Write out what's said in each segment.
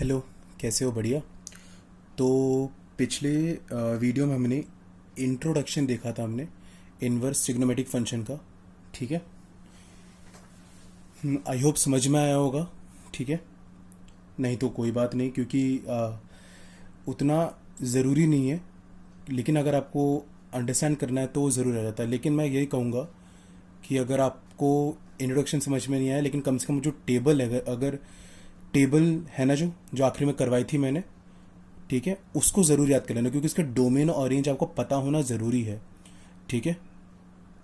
Hello. कैसे हो? बढ़िया। तो पिछले वीडियो में हमने इंट्रोडक्शन देखा था, हमने इनवर्स ट्रिग्नोमेट्रिक फंक्शन का। ठीक है। आई होप समझ में आया होगा। ठीक है। नहीं तो कोई बात नहीं, क्योंकि उतना ज़रूरी नहीं है, लेकिन अगर आपको अंडरस्टैंड करना है तो ज़रूर रह जाता है। लेकिन मैं यही कहूँगा कि अगर आपको इंट्रोडक्शन समझ में नहीं आया, लेकिन कम से कम जो टेबल है, अगर टेबल है ना, जो जो आखिरी में करवाई थी मैंने, ठीक है, उसको ज़रूर याद कर लेना, क्योंकि इसका डोमेन और रेंज आपको पता होना ज़रूरी है। ठीक है।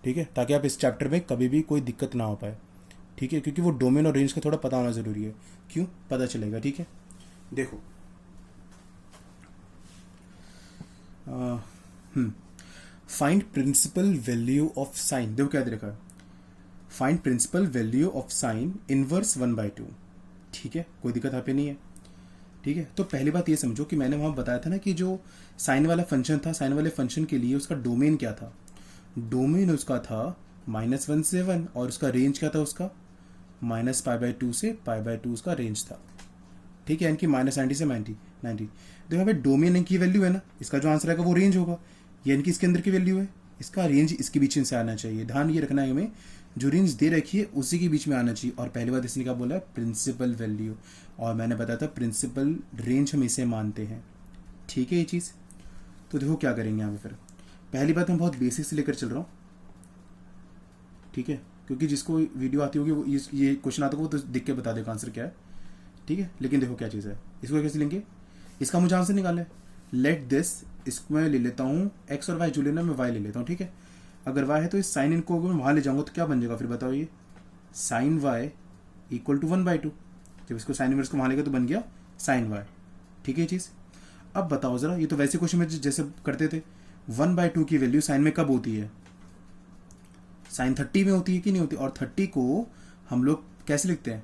ठीक है, ताकि आप इस चैप्टर में कभी भी कोई दिक्कत ना हो पाए। ठीक है, क्योंकि वो डोमेन और रेंज का थोड़ा पता होना ज़रूरी है। क्यों पता चलेगा? ठीक है। देखो, find principal value of sine. देखो क्या दे रखा है, find principal value of sine inverse 1/2। ठीक है, कोई दिक्कत यहाँ पे नहीं है। ठीक है, तो पहली बात ये समझो कि मैंने वहाँ बताया था ना कि जो साइन वाला फंक्शन था, साइन वाले फंक्शन के लिए उसका डोमेन क्या था? डोमेन उसका था -1 से 1, और उसका रेंज क्या था? उसका -π/2 से π/2 उसका रेंज था। ठीक है, यानी कि -90 से 90। देखो यहाँ पे डोमेन इनकी वैल्यू है ना, इसका जो आंसर आएगा वो रेंज होगा, यानी कि इसके अंदर की वैल्यू है, इसका रेंज इसके बीच में से आना चाहिए। ध्यान ये रखना है हमें, जो रेंज दे रखी है उसी के बीच में आना चाहिए। और पहली बात इसने क्या बोला? Principal value. और मैंने बताया था प्रिंसिपल रेंज हम इसे मानते हैं। ठीक है ये चीज़। तो देखो क्या करेंगे यहाँ पे फिर। पहली बात मैं बहुत बेसिक से लेकर चल रहा हूँ। ठीक है, क्योंकि जिसको वीडियो आती होगी वो ये क्वेश्चन आता होगा वो तो दिख के बता देगा आंसर क्या है। ठीक है, लेकिन देखो क्या चीज़ है, इसको कैसे लेंगे? इसका मुझे आंसर निकालना है। लेट दिस, इसको मैं ले लेता हूँ एक्स और वाई, जो लेना मैं वाई ले लेता हूँ। ठीक है, अगर वाई है तो इस साइन इनको अगर मैं वहाँ ले जाऊँगा तो क्या बन जाएगा फिर बताओ? ये साइन वाई इक्वल टू 1/2। जब इसको साइन इनवर्स को वहाँ लेगा तो बन गया साइन वाई। ठीक है ये चीज़। अब बताओ ज़रा, ये तो वैसे क्वेश्चन में जैसे करते थे, 1/2 की वैल्यू साइन में कब होती है? साइन 30 में होती है कि नहीं होती? और 30 को हम लोग कैसे लिखते हैं?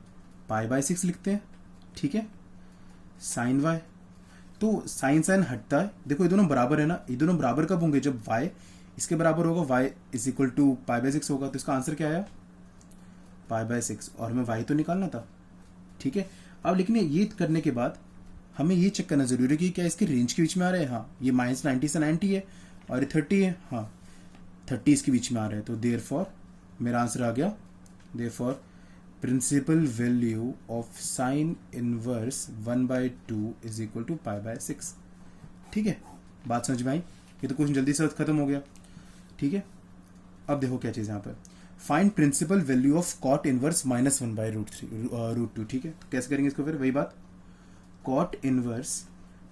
π/6 लिखते हैं। ठीक है, साइन वाई। तो साइन साइन हटता है। देखो ये दोनों बराबर है ना, ये दोनों बराबर कब होंगे? जब y इसके बराबर होगा, y इज इक्वल टू π/6 होगा। तो इसका आंसर क्या आया? π/6। और हमें y तो निकालना था। ठीक है, अब लेकिन ये करने के बाद हमें ये चेक करना जरूरी है कि क्या इसके रेंज के बीच में आ रहा है। हाँ, ये -90 से 90 है और ये 30 है। हाँ, 30 इसके बीच में आ रहा है। तो देयरफॉर मेरा आंसर आ गया, therefore principal value of sine inverse 1/2 is equal to π/6। ठीक है, बात समझ में आई? ये तो क्वेश्चन जल्दी से खत्म हो गया। ठीक है, अब देखो क्या चीज़ यहाँ पर, find principal value of cot inverse -1/√2। ठीक है, तो कैसे करेंगे इसको फिर? वही बात, कॉट इनवर्स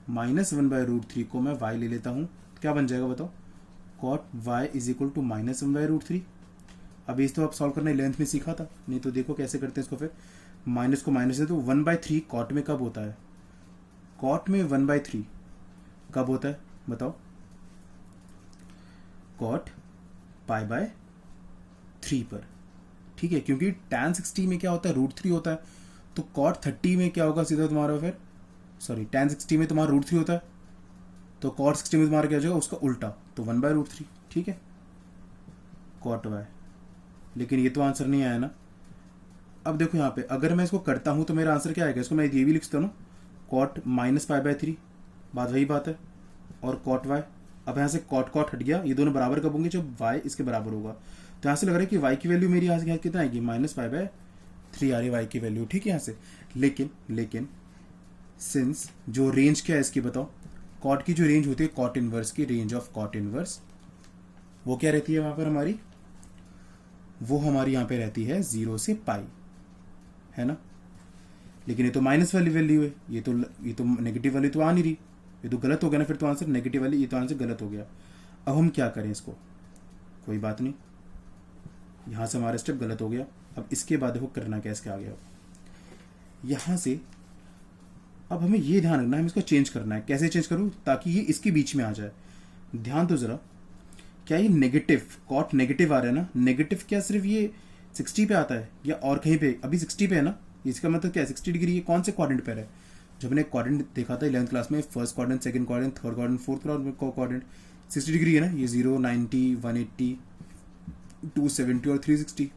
-1/√3 को मैं y ले लेता हूँ, क्या बन जाएगा बताओ? Cot y is equal to -1/√3। अब इस तो आप सॉल्व करना 11th में सीखा था, नहीं तो देखो कैसे करते हैं इसको फिर। माइनस को माइनस से तो 1/3 कॉट में कब होता है? कॉट में 1/3 कब होता है बताओ? कॉट π/3 पर। ठीक है, क्योंकि tan 60 में क्या होता है? √3 होता है। तो कॉट 30 में क्या होगा सीधा तुम्हारा फिर? सॉरी, tan 60 में तुम्हारा √3 होता है, तो कॉट 60 में तुम्हारा क्या हो जाएगा? उसका उल्टा, तो 1/√3। ठीक है, कॉट y। लेकिन ये तो आंसर नहीं आया ना। अब देखो यहाँ पे, अगर मैं इसको करता हूँ तो मेरा आंसर क्या आएगा? इसको मैं ये भी लिखता हूँ ना, कॉट -π/3, बात वही बात है। और कॉट y, अब यहाँ से कॉट कॉट हट गया, ये दोनों बराबर कब होंगे? जब y इसके बराबर होगा। तो यहाँ से लग रहा है कि y की वैल्यू मेरी यहाँ से कितना आएगी? -π/3 आ रही y की वैल्यू। ठीक है, यहाँ से लेकिन सिंस जो रेंज क्या है इसकी बताओ? कॉट की जो रेंज होती है, कॉट इनवर्स की रेंज ऑफ कॉट इनवर्स, वो क्या रहती है वहाँ पर हमारी? वो हमारी यहाँ पे रहती है 0 से π, है ना। लेकिन ये तो माइनस वाली वैल्यू है, ये तो नेगेटिव वाली तो आ नहीं रही, ये तो गलत हो गया ना फिर तो आंसर नेगेटिव वाली, ये तो आंसर गलत हो गया। अब हम क्या करें इसको? कोई बात नहीं, यहाँ से हमारा स्टेप गलत हो गया। अब इसके बाद देखो करना क्या इसके आगे। अब यहाँ से अब हमें ये ध्यान रखना है, हमें इसको चेंज करना है। कैसे चेंज करूँ ताकि ये इसके बीच में आ जाए? ध्यान दो जरा, क्या ये नेगेटिव, कॉट नेगेटिव आ रहा है ना? नेगेटिव क्या सिर्फ ये 60 पे आता है या और कहीं पे? अभी 60 पे है ना, इसका मतलब क्या है? 60 डिग्री। ये कौन से क्वाड्रेंट पर है? जब मैंने क्वाड्रेंट देखा था 11th क्लास में, first quadrant, second quadrant, third quadrant, fourth quadrant, 60 degree है ना। ये 0, 90, 180, 270 और 360,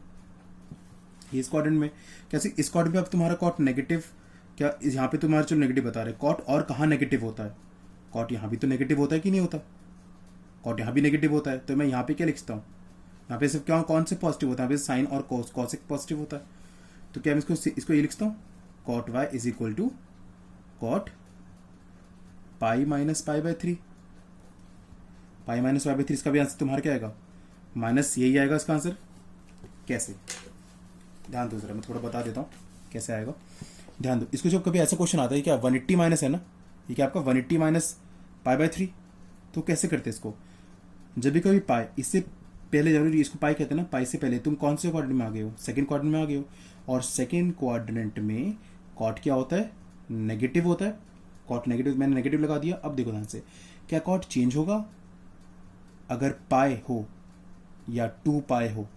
ये इस क्वाड्रेंट में। कैसे इस क्वाड्रेंट में अब तुम्हारा कॉट नेगेटिव क्या यहाँ पे तुम्हारा जो नेगेटिव बता रहे कॉट और कहाँ नेगेटिव होता है, कॉट यहाँ भी तो नेगेटिव होता है कि नहीं होता, कॉट यहाँ भी नेगेटिव होता है, तो मैं यहाँ पे क्या लिखता हूँ, यहाँ पे सिर्फ क्या कौन से पॉजिटिव होता है, यहाँ पे साइन और कॉसेक पॉजिटिव होता है, तो क्या मैं इसको ये लिखता हूँ cot y is equal to cot pi minus pi by 3, pi minus pi by 3, इसका भी आंसर तुम्हारा क्या आएगा, माइनस यही आएगा इसका आंसर। कैसे, ध्यान दो जरा, मैं थोड़ा बता देता हूँ कैसे आएगा, ध्यान दो। इसको जब कभी ऐसा क्वेश्चन आता है क्या 180 माइनस है ना, ये क्या आपका 180 माइनस पाई बाय 3, तो कैसे करते हैं इसको, जब भी कभी पाई इससे पहले जरूरी, इसको पाई कहते हैं ना, पाई से पहले तुम कौन से क्वाड्रेंट में आ गए हो, सेकंड क्वाड्रेंट में आ गए हो, और सेकंड क्वाड्रेंट में कॉट क्या होता है, नेगेटिव होता है, कॉट नेगेटिव, मैंने नेगेटिव लगा दिया। अब देखो ध्यान से, क्या कॉट चेंज होगा, अगर पाई हो या 2 पाई हो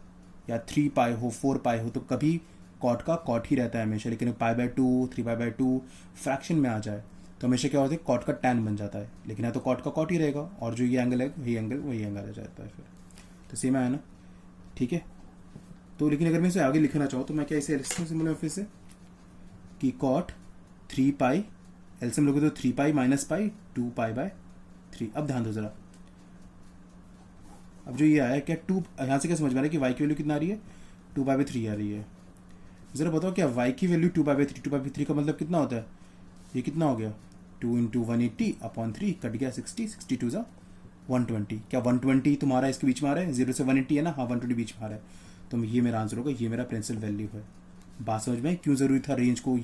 या 3 पाई हो 4 पाई हो, तो कभी कॉट का कॉट ही रहता है हमेशा, लेकिन pi by 2 3 pi by 2 fraction में आ जाए तो हमेशा क्या होता है, कॉट का टैन बन जाता है, लेकिन या तो कॉट का कॉट ही रहेगा, और जो ये एंगल है वही एंगल आ जाता है फिर, तो सेम है ना, ठीक है। तो लेकिन अगर मैं इसे आगे लिखना चाहूँ तो मैं क्या इसे एलसीएम सिंबल में फिर से कि कॉट 3 पाई, एलसीएम लोगे तो 3 pi minus pi 2 pi by 3। अब ध्यान दो जरा, अब जो ये आया क्या 2, यहाँ से क्या समझ में आ रहा है कि वाई की वैल्यू कितना आ रही है, 2 पाई बाय 3 आ रही है। जरा बताओ क्या वाई की value 2 pi by 3, 2 pi by 3 का मतलब कितना होता है, ये कितना हो गया 2 इंटू 180 अपॉन 3 कट गया 60, 62 सा 120, क्या 120 तुम्हारा इसके बीच में आ रहा है, 0 से 180 है ना, हाँ 120 बीच में आ रहा है, तो ये मेरा आंसर होगा, ये मेरा प्रिंसिपल वैल्यू है। बात समझ में क्यों ज़रूरी था रेंज को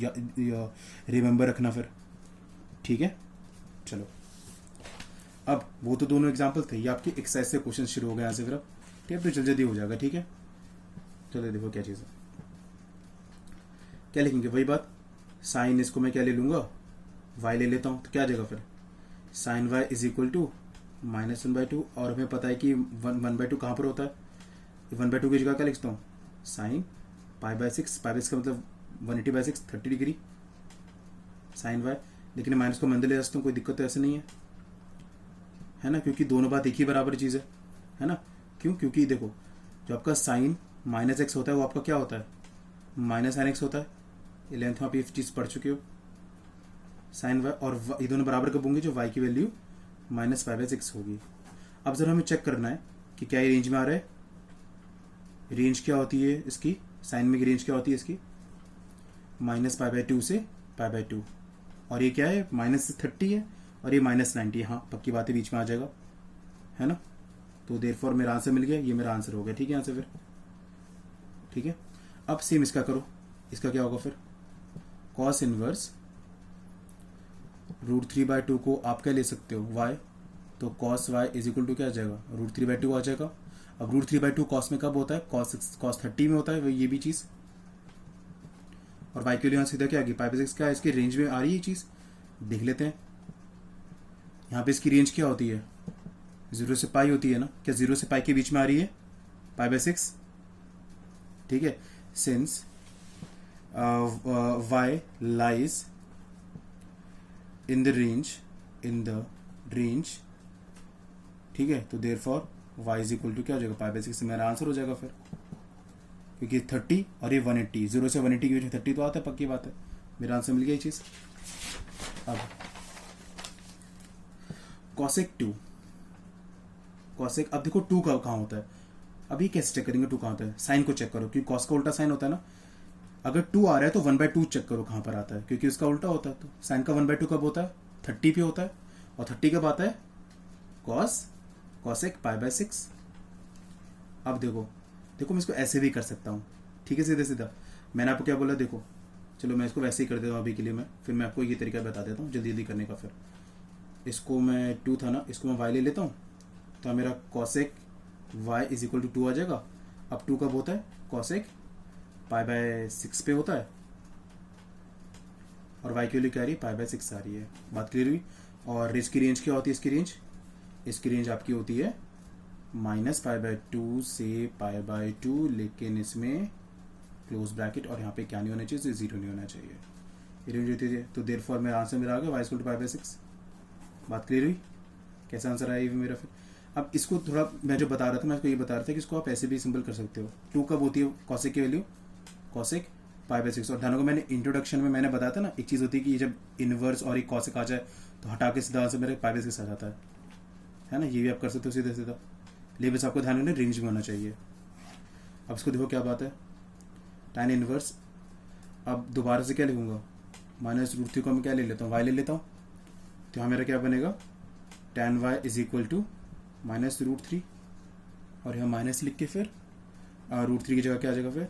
रिमेंबर रखना फिर, ठीक है। चलो अब वो तो दोनों एग्जाम्पल थे, ये आपके एक्सरसाइज से क्वेश्चन शुरू हो गए यहाँ से फिर, अब ठीक है, तो जल्दी जल्दी हो जाएगा, ठीक है। चलो देखो क्या चीज़ है, क्या लिखेंगे, वही बात, साइन इसको मैं क्या ले लूँगा, वाई ले लेता हूँ, तो क्या आ जाएगा फिर, sine y is equal to -1/2, और हमें पता है कि 1/2 कहाँ पर होता है, 1/2 की जगह क्या लिखता हूँ, sine pi by 6, pi by 6 का मतलब 180/6 30 डिग्री साइन वाई, लेकिन माइनस को मैं अंदर ले सकता हूँ, कोई दिक्कत तो ऐसे नहीं है ना, क्योंकि दोनों बात एक ही बराबर चीज़ है ना, क्यों, क्योंकि देखो जो आपका साइन -x होता है वो आपका क्या होता है, -sin x होता है, 11th में आप ये चीज़ पढ़ चुके हो, साइन वाई और ये दोनों बराबर कब होंगे, जो वाई की वैल्यू -5/6 होगी। अब जरा हमें चेक करना है कि क्या ये रेंज में आ रहा है, रेंज क्या होती है इसकी, साइन में की रेंज क्या होती है इसकी, -π/2 से π/2, और ये क्या है -30 है, और ये -90 है, हाँ पक्की बातें बीच में आ जाएगा, है ना, तो देयरफॉर मेरा आंसर मिल गया, ये मेरा आंसर हो गया, ठीक है यहाँ से फिर, ठीक है। अब सेम इसका करो, इसका क्या होगा फिर, कॉस इनवर्स √3/2 को आप क्या ले सकते हो y, तो cos y is equal to क्या आ जाएगा, √3/2 आ जाएगा। अब √3/2 कॉस में कब होता है, कॉस 30 में होता है, ये भी चीज़, और y के लिए यहाँ सीधा क्या आ गई, π/6 क्या है, इसकी रेंज में आ रही है ये चीज़, देख लेते हैं। यहाँ पे इसकी रेंज क्या होती है, 0 से पाई होती है ना, क्या 0 से पाई के बीच में आ रही है π/6, ठीक है, since y lies in the range, ठीक है, तो therefore y is equal to क्या हो जाएगा, π/6 से मेरा आंसर हो जाएगा फिर, क्योंकि 30 और ये 180, 0 से 180 के बीच में 30 तो आता है, पक्की बात है, मेरा आंसर मिल गया ये चीज़। अब कॉसेक 2, कॉसेक, अब देखो 2 का कहाँ होता है, अब ये कैसे चेक करेंगे 2 कहाँ होता है, साइन को चेक करो, क्योंकि कॉस का उल्टा साइन होता है ना, अगर 2 आ रहा है तो 1/2 चेक करो कहाँ पर आता है, क्योंकि उसका उल्टा होता है, तो साइन का 1/2 कब होता है, 30 पे होता है, और 30 कब आता है, कॉसेक π/6। अब देखो मैं इसको ऐसे भी कर सकता हूँ, ठीक है, सीधे सीधा, मैंने आपको क्या बोला, देखो चलो मैं इसको वैसे ही कर देता हूँ अभी के लिए, मैं फिर मैं आपको ये तरीका बता देता हूँ जल्दी जल्दी करने का। फिर इसको मैं 2 था ना, इसको मैं y ले लेता हूँ, तो मेरा cosec y is equal to 2 आ जाएगा। अब 2 कब होता है, कॉसेक π/6 पे होता है, और y की वैल्यू क्या आ रही है, π/6 आ रही है, बात क्लियर हुई। और इसकी रेंज क्या होती है, इसकी रेंज आपकी होती है -π/2 से π/2, लेकिन इसमें क्लोज ब्रैकेट, और यहाँ पे क्या नहीं होना चाहिए, 0 नहीं होना चाहिए, ये रेंज होती है। तो देयरफॉर मेरा आंसर मेरा आ गया y इक्वल टू π/6, बात क्लियर हुई, कैसा आंसर आया मेरा। फिर अब इसको थोड़ा मैं जो बता रहा था, मैं इसको ये बता रहा था कि इसको आप ऐसे भी सिंपल कर सकते हो। 2 कब होती है कॉसेक की वैल्यू, कॉसेक पाई बाय 6। और ध्यान को मैंने इंट्रोडक्शन में मैंने बताया था ना, एक चीज़ होती है कि जब इनवर्स और एक कॉसेक आ जाए तो हटा के सीधा से मेरे पाई बाय 6 आ जाता है ना। ये भी आप कर सकते हो सीधे सीधा, लेकिन बस आपको ध्यान रखना रेंज में होना चाहिए। अब इसको देखो क्या बात है, tan इनवर्स, अब दोबारा से क्या लिखूंगा, -√3 को मैं क्या ले लेता हूँ, y ले लेता हूँ, तो यहाँ मेरा क्या बनेगा, tan y is equal to -√3, और यहाँ माइनस लिख के फिर √3 की जगह क्या आ जाएगा, फिर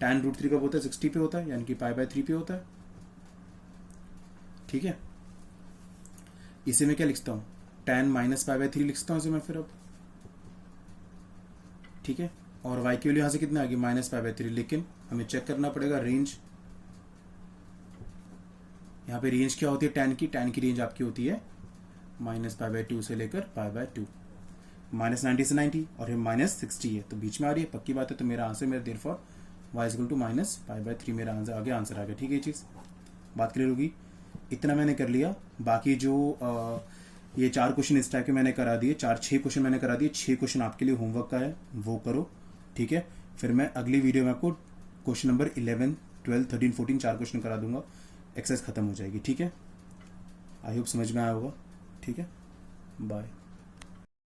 tan √3 कब होता है, 60 पे होता है, यानी कि पाई बाय 3 पे होता है। ठीक है, इसे मैं क्या लिखता हूँ, tan -पाई बाय 3 लिखता हूँ इसे मैं फिर अब। ठीक है, और y की वैल्यू यहाँ से कितना आ गई, -पाई बाय 3, लेकिन हमें चेक करना पड़ेगा रेंज। यहाँ पे रेंज क्या होती है tan की, tan की रेंज आपकी होती है -पाई बाय 2 से लेकर पाई बाय 2, -90 से 90, और ये -60 है, तो बीच में आ रही है, पक्की बात है। तो मेरा आंसर मेरा therefore y is equal to -pi by 3 मेरा आंसर, आगे आंसर आ गया। ठीक है, ये चीज़ बात क्लियर होगी। इतना मैंने कर लिया, बाकी जो ये 4 क्वेश्चन इस टाइप के मैंने करा दिए, 6 क्वेश्चन मैंने करा दिए, 6 क्वेश्चन आपके लिए होमवर्क का है, वो करो। ठीक है, फिर मैं अगली वीडियो में आपको क्वेश्चन नंबर 11, 12, 13, 14 4 क्वेश्चन करा दूंगा, एक्सरसाइज खत्म हो जाएगी। ठीक है, आई होप समझ में आया होगा। ठीक है, बाय।